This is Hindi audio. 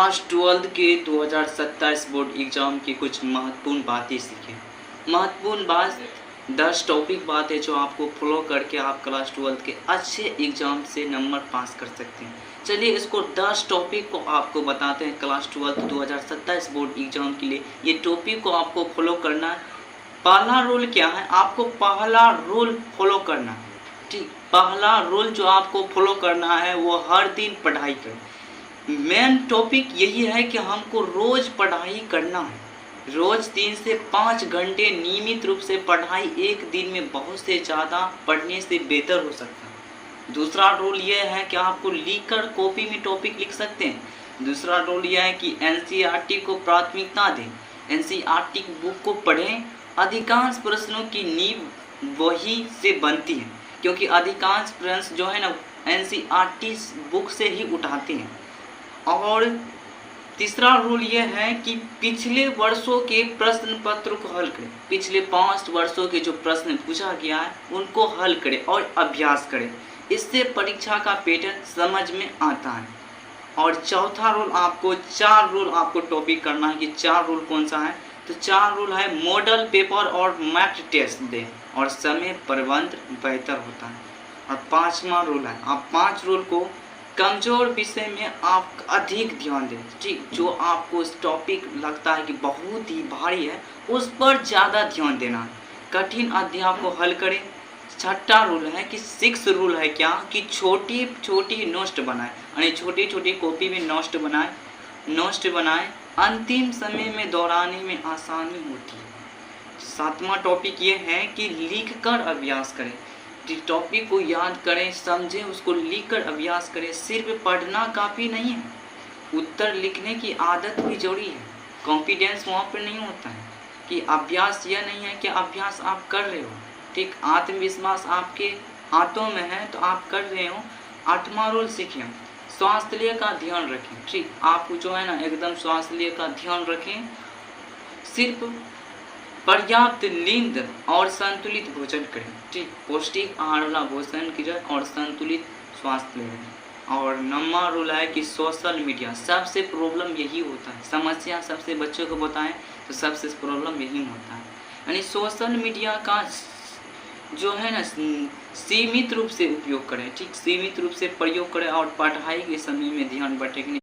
क्लास 12 के 2027 बोर्ड एग्ज़ाम की कुछ महत्वपूर्ण बातें सीखें। महत्वपूर्ण बात 10 टॉपिक बात है जो आपको फॉलो करके आप क्लास 12 के अच्छे एग्ज़ाम से नंबर पास कर सकते हैं। चलिए इसको 10 टॉपिक को आपको बताते हैं क्लास 12 2027 बोर्ड एग्ज़ाम के लिए। ये टॉपिक को आपको फॉलो करना है। पहला रूल क्या है? आपको पहला रूल फॉलो करना है। ठीक, पहला रूल जो आपको फॉलो करना है वो हर दिन पढ़ाई करें। मेन टॉपिक यही है कि हमको रोज़ पढ़ाई करना है। रोज़ 3 से 5 घंटे नियमित रूप से पढ़ाई एक दिन में बहुत से ज़्यादा पढ़ने से बेहतर हो सकता है। दूसरा रूल यह है कि आपको लिखकर कॉपी में टॉपिक लिख सकते हैं। दूसरा रूल यह है कि एनसीईआरटी को प्राथमिकता दें। एनसीईआरटी बुक को पढ़ें। अधिकांश प्रश्नों की नींव वही से बनती है, क्योंकि अधिकांश प्रश्न जो है ना एनसीईआरटी बुक से ही उठाते हैं। और तीसरा रूल यह है कि पिछले वर्षों के प्रश्न पत्र को हल करें। पिछले 5 वर्षों के जो प्रश्न पूछा गया है उनको हल करें और अभ्यास करें। इससे परीक्षा का पैटर्न समझ में आता है। और चौथा रूल आपको 4 रूल आपको टॉपिक करना है कि 4 रूल कौन सा है। तो 4 रूल है मॉडल पेपर और मैथ टेस्ट दें और समय प्रबंधन बेहतर होता है। और 5वां रूल है आप 5 रूल को कमज़ोर विषय में आप अधिक ध्यान दें। ठीक, जो आपको इस टॉपिक लगता है कि बहुत ही भारी है उस पर ज़्यादा ध्यान देना है। कठिन अध्याय को हल करें। 6ठा रूल है कि 6 रूल है क्या कि छोटी छोटी नोट्स बनाएं, यानी छोटी छोटी कॉपी में नोट्स बनाएं। अंतिम समय में दोहराने में आसानी होती है। 7वां टॉपिक ये है कि लिख कर अभ्यास करें। टॉपिक को याद करें, समझें, उसको लिखकर अभ्यास करें। सिर्फ पढ़ना काफ़ी नहीं है, उत्तर लिखने की आदत भी जरूरी है। कॉन्फिडेंस वहाँ पर नहीं होता है कि अभ्यास यह नहीं है कि अभ्यास आप कर रहे हो। ठीक, आत्मविश्वास आपके हाथों में है तो आप कर रहे हो। 8वां रूल सीखें, स्वास्थ्य का ध्यान रखें। ठीक, आप जो है ना एकदम स्वास्थ्य का ध्यान रखें। सिर्फ पर्याप्त नींद और संतुलित भोजन करें। ठीक, पौष्टिक आहार वाला भोजन करें और संतुलित स्वास्थ्य लें। और 9वां रूल है कि सोशल मीडिया सबसे प्रॉब्लम यही होता है। समस्या सबसे बच्चों को बताएं तो सबसे प्रॉब्लम यही होता है, यानी सोशल मीडिया का जो है ना सीमित रूप से उपयोग करें। ठीक, सीमित रूप से प्रयोग करें और पढ़ाई के समय में ध्यान बटें।